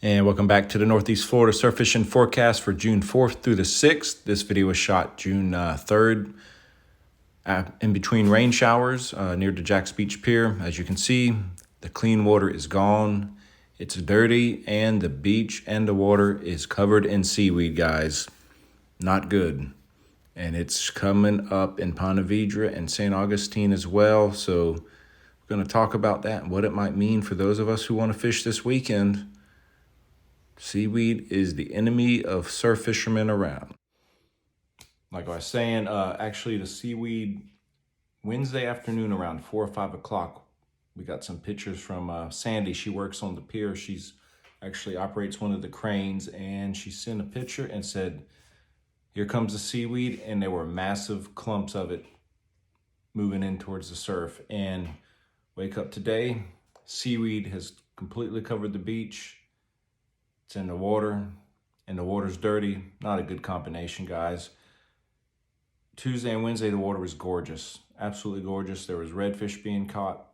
And welcome back to the Northeast Florida surf fishing forecast for June 4th through the 6th. This video was shot June 3rd in between rain showers near the Jack's Beach Pier. As you can see, the clean water is gone. It's dirty, and the beach and the water is covered in seaweed, guys. Not good. And it's coming up in Ponte Vedra and St. Augustine as well. So we're going to talk about that and what it might mean for those of us who want to fish this weekend. Seaweed is the enemy of surf fishermen around. Like I was saying, actually the seaweed, Wednesday afternoon around 4 or 5 o'clock, we got some pictures from Sandy. She works on the pier. She's actually operates one of the cranes, and she sent a picture and said, here comes the seaweed, and there were massive clumps of it moving in towards the surf. And wake up today, seaweed has completely covered the beach. It's in the water, and the water's dirty. Not a good combination, guys. Tuesday and Wednesday, the water was gorgeous. Absolutely gorgeous. There was redfish being caught,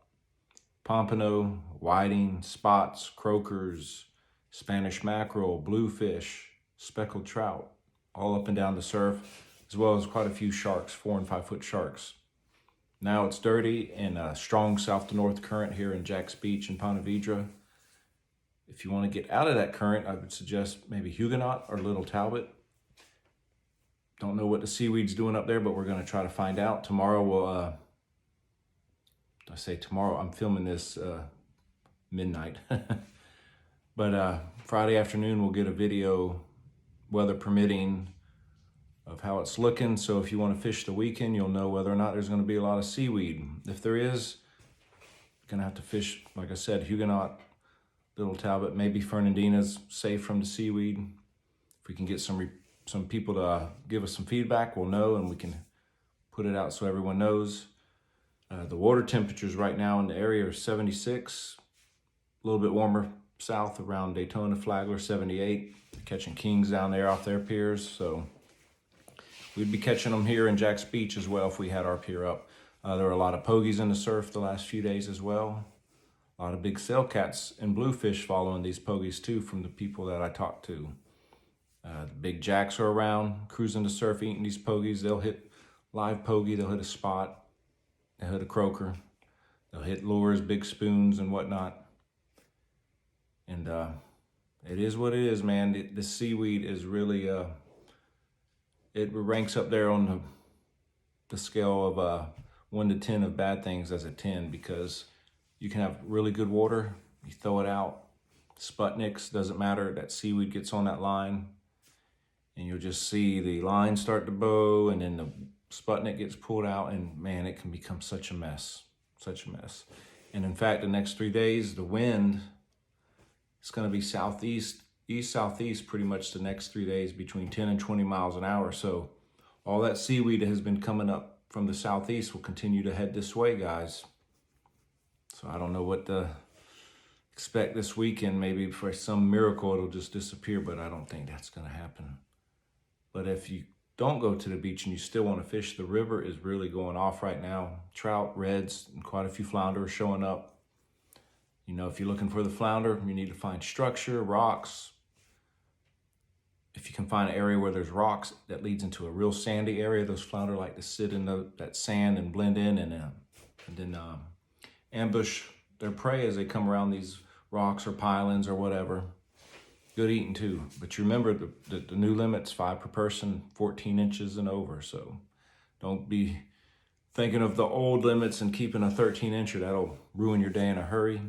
pompano, whiting, spots, croakers, Spanish mackerel, bluefish, speckled trout, all up and down the surf, as well as quite a few sharks, 4 and 5 foot sharks. Now it's dirty and a strong south to north current here in Jack's Beach and Ponte Vedra. If you want to get out of that current, I would suggest maybe Huguenot or Little Talbot. Don't know what the seaweed's doing up there, but we're going to try to find out. Tomorrow we'll, I say tomorrow, I'm filming this midnight. But Friday afternoon we'll get a video, weather permitting, of how it's looking. So if you want to fish the weekend, you'll know whether or not there's going to be a lot of seaweed. If there is, you're going to have to fish, like I said, Huguenot, Little Talbot, maybe Fernandina's safe from the seaweed. If we can get some people to give us some feedback, we'll know, and we can put it out so everyone knows. The water temperatures right now in the area are 76, a little bit warmer south around Daytona, Flagler, 78. Catching kings down there off their piers, so we'd be catching them here in Jack's Beach as well if we had our pier up. There were a lot of pogies in the surf the last few days as well. A lot of big sailcats and bluefish following these pogies too from the people that I talked to. The big jacks are around, cruising the surf, eating these pogies. They'll hit live pogie, they'll hit a spot, they'll hit a croaker, they'll hit lures, big spoons and whatnot. And it is what it is, man. The seaweed is really, it ranks up there on the scale of 1 to 10 of bad things as a 10, because you can have really good water, you throw it out, Sputniks, doesn't matter, that seaweed gets on that line, and you'll just see the line start to bow, and then the Sputnik gets pulled out, and man, it can become such a mess, such a mess. And in fact, the next 3 days, the wind is gonna be southeast, east-southeast pretty much the next 3 days, between 10 and 20 miles an hour. So all that seaweed that has been coming up from the southeast will continue to head this way, guys. So I don't know what to expect this weekend. Maybe for some miracle it'll just disappear, but I don't think that's going to happen. But if you don't go to the beach and you still want to fish, the river is really going off right now. Trout, reds, and quite a few flounder are showing up. You know, if you're looking for the flounder, you need to find structure, rocks. If you can find an area where there's rocks that leads into a real sandy area, those flounder like to sit in that sand and blend in, and then ambush their prey as they come around these rocks or pylons or whatever. Good eating too. But you remember the new limit's 5 per person, 14 inches and over. So don't be thinking of the old limits and keeping a 13 incher. That'll ruin your day in a hurry.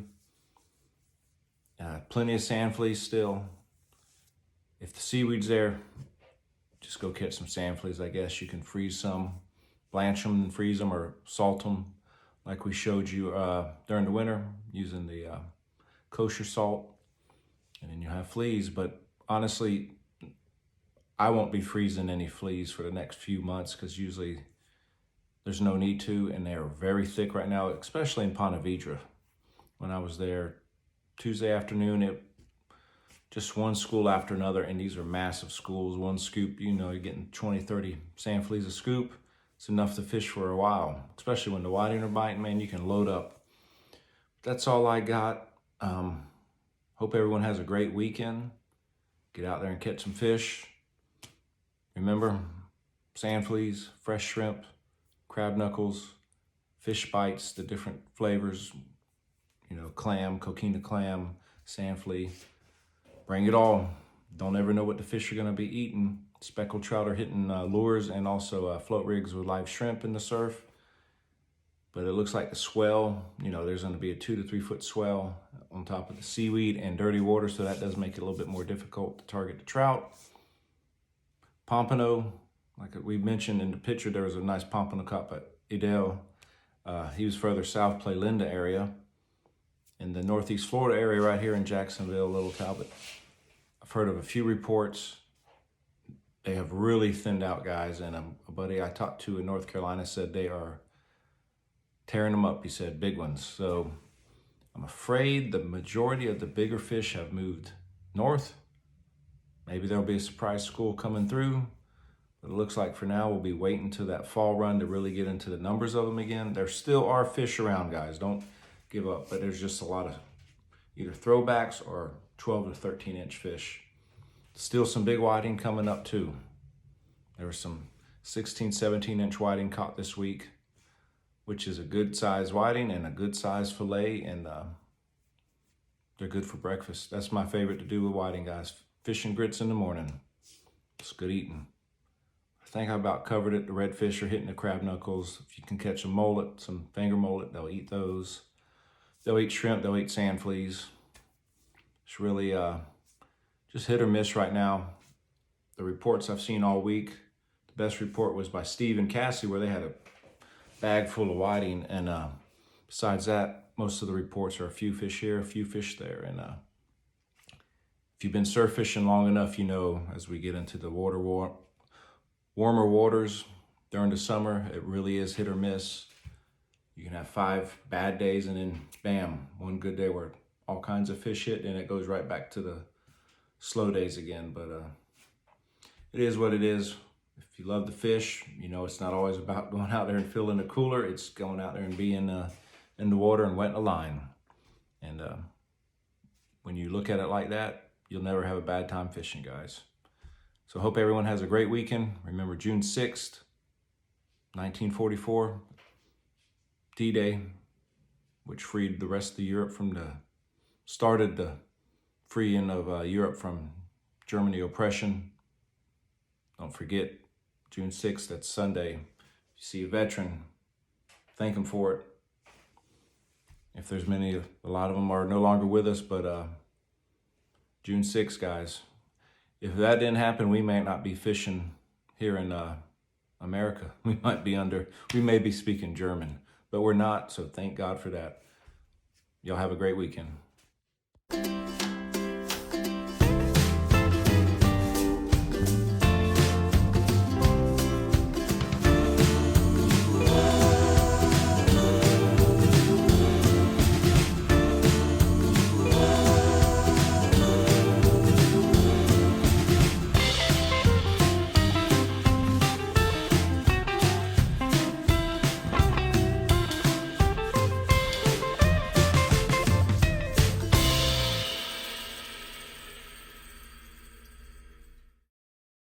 Plenty of sand fleas still. If the seaweed's there, just go catch some sand fleas. I guess you can freeze some, blanch them and freeze them, or salt them, like we showed you during the winter using the kosher salt, and then you have fleas. But honestly, I won't be freezing any fleas for the next few months, because usually there's no need to, and they're very thick right now, especially in Ponte Vedra. When I was there Tuesday afternoon, it just one school after another, and these are massive schools. One scoop, you know, you're getting 20, 30 sand fleas a scoop. It's enough to fish for a while, especially when the whiting are biting, man. You can load up. That's all I got. Hope everyone has a great weekend. Get out there and catch some fish. Remember, sand fleas, fresh shrimp, crab knuckles, fish bites, the different flavors, clam, coquina clam, sand flea. Bring it all. Don't ever know what the fish are going to be eating. Speckled trout are hitting lures, and also float rigs with live shrimp in the surf. But it looks like the swell, there's going to be a 2 to 3 foot swell on top of the seaweed and dirty water, so that does make it a little bit more difficult to target the trout. Pompano, like we mentioned in the picture, there was a nice pompano caught by Idel. He was further south, Play Linda area. In the Northeast Florida area right here in Jacksonville, Little Talbot, I've heard of a few reports. They have really thinned out, guys, and a buddy I talked to in North Carolina said they are tearing them up. He said big ones. So I'm afraid the majority of the bigger fish have moved north. Maybe there'll be a surprise school coming through, but it looks like for now we'll be waiting till that fall run to really get into the numbers of them again. There still are fish around, guys. Don't give up, but there's just a lot of either throwbacks or 12 to 13 inch fish. Still some big whiting coming up too. There was some 16, 17 inch whiting caught this week, which is a good size whiting and a good size fillet, and they're good for breakfast. That's my favorite to do with whiting, guys. Fish and grits in the morning. It's good eating. I think I about covered it. The redfish are hitting the crab knuckles. If you can catch a mullet, some finger mullet, they'll eat those. They'll eat shrimp, they'll eat sand fleas. It's really just hit or miss right now. The reports I've seen all week, the best report was by Steve and Cassie, where they had a bag full of whiting, and besides that, most of the reports are a few fish here, a few fish there. And if you've been surf fishing long enough, as we get into the warmer waters during the summer, it really is hit or miss. You can have 5 bad days and then bam, one good day where all kinds of fish hit, and it goes right back to the slow days again. But it is what it is. If you love the fish, it's not always about going out there and filling a cooler. It's going out there and being in the water and wetting a line. And when you look at it like that, you'll never have a bad time fishing, guys. So hope everyone has a great weekend. Remember June 6th, 1944, D-Day, which freed the rest of Europe started the freeing of Europe from Germany oppression. Don't forget, June 6th, that's Sunday. If you see a veteran, thank him for it. If there's a lot of them are no longer with us, but June 6th, guys. If that didn't happen, we may not be fishing here in America. We may be speaking German, but we're not, so thank God for that. Y'all have a great weekend.